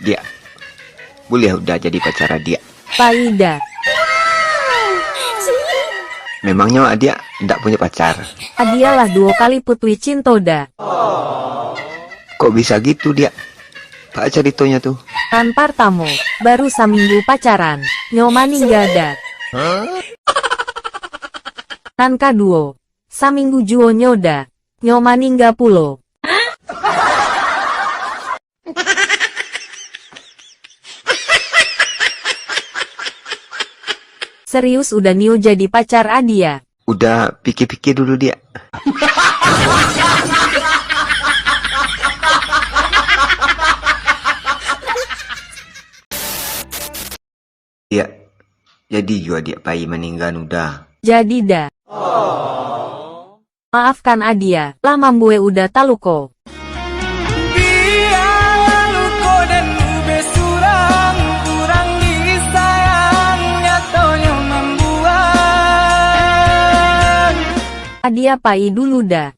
Dia boleh udah jadi pacar dia. Paida. Memangnya dia tidak punya pacar? Adialah 2 kali putwi cintoda. Kok bisa gitu dia? Pak ceritanya tuh. Kan partamu, baru saminggu pacaran, nyomani gak ada. Kan kaduo, saminggu juo nyoda, nyomani gak pulo. Serius udah Nio jadi pacar Adia? Udah pikir-pikir dulu dia. Ya, jadi juga dia pai meninggal udah. Jadi dah. Maafkan Adia, lah mambue udah taluko. Adia pai dulu dah.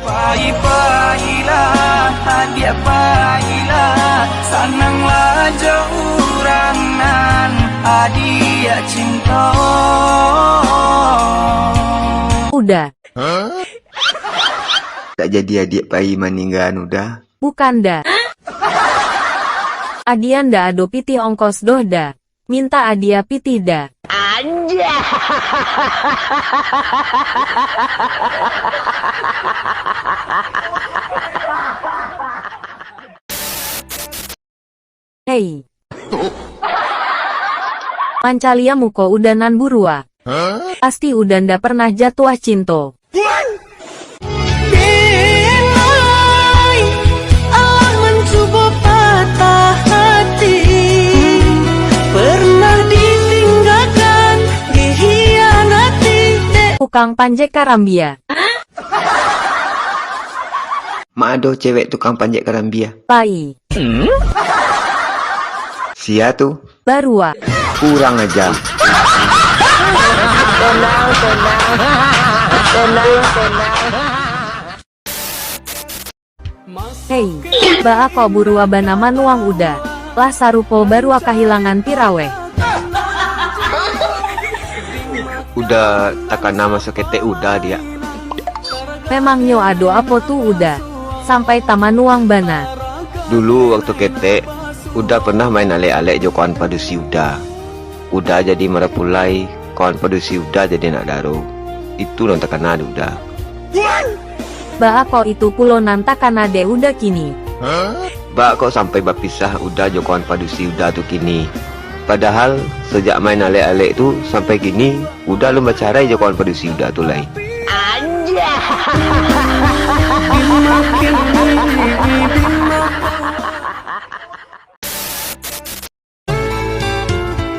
Pai-pailah, Adia pailah, sananglah jaurangan, Adia cinta. Udah. Tak jadi adik pai meninggal udah. Bukan dah. Adia nda ado piti ongkos doh dah. Minta Adia piti dah. Hei. Mancalia muko udah nan burua. Pasti udah nda pernah jatuh cinta. Allah mencoba patah hati, pernah ditinggalkan, dihianati. Tukang panjek karambia. Ma ado cewek tukang panjat karambia. Pai. Sia tuh. Barua. Kurang aja. Hei. Ba ako burua banaman uang udah. Lah sarupo baru kehilangan pirawe. Udah takkan nama sekete udah dia. Memang nyo ado apa tuh udah. Sampai taman uang bana. Dulu waktu kete udah pernah main alek-alek jo kawan padusi udah. Udah jadi merepulai kawan padusi udah jadi nak daro. Itu non takkan ada udah. Ba ako itu pulo nantakan ade udah kini. Ba kok sampai bapisah udah jo kawan padusi udah tuh kini. Padahal sejak main alek-alek tuh sampai kini udah lu bacarai jo kawan padusi udah tuh lain.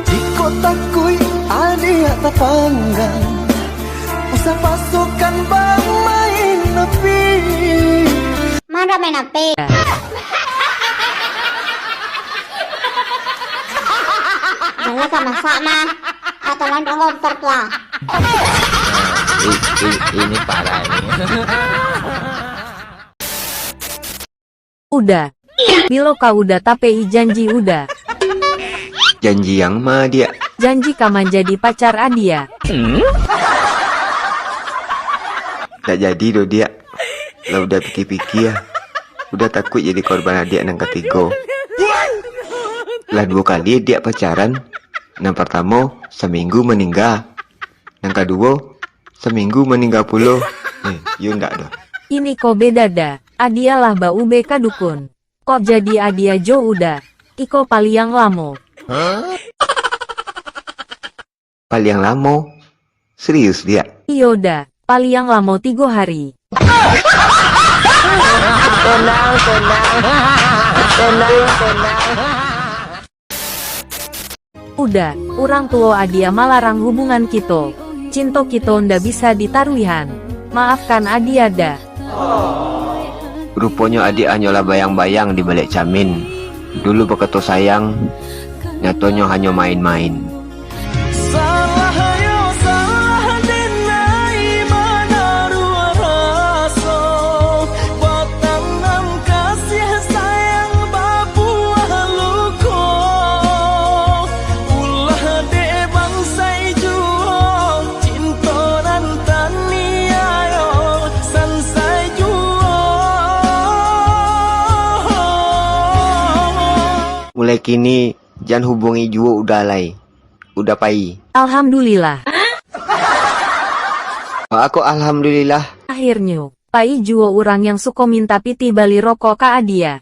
Di kotakui Adia tak panggang, usah pasukan bang main nepi. Mana main apa? Jangan sama-sama atau lain komputer tua. Ini parah ini. Udah. Bilo kau udah tapei janji udah. Janji yang mah dia. Janji kaman jadi pacar Adia. Tak jadi do dia. Lah udah pikir-pikir ya. Udah takut jadi korban adik yang ketiga. Lah 2 kali dia pacaran. Yang pertama seminggu meninggal. Yang kedua seminggu meninggal puluh. You ndak dah. Ini kok beda dah. Adia lah ba ube kadukun. Kok jadi Adia jo udah. Iko paliang lamo. Paling lama. Serius dia. Iyo dah. Paliang lamo 3 hari. Udah, orang tua Adia malarang hubungan kita. Cinto kita ndak bisa ditaruhan. Maafkan Adia dah. Rupanya adik hanyalah bayang-bayang di balik camin. Dulu begitu sayang, nyatanya hanya main-main. Salah yo salah denai mana rasa, batang kasih sayang babu Mulai kini jangan hubungi Juwo udah alai. Udah pai. Alhamdulillah. Aku alhamdulillah. Akhirnya, Pai Juwo orang yang suka minta piti bali rokok ke Adia.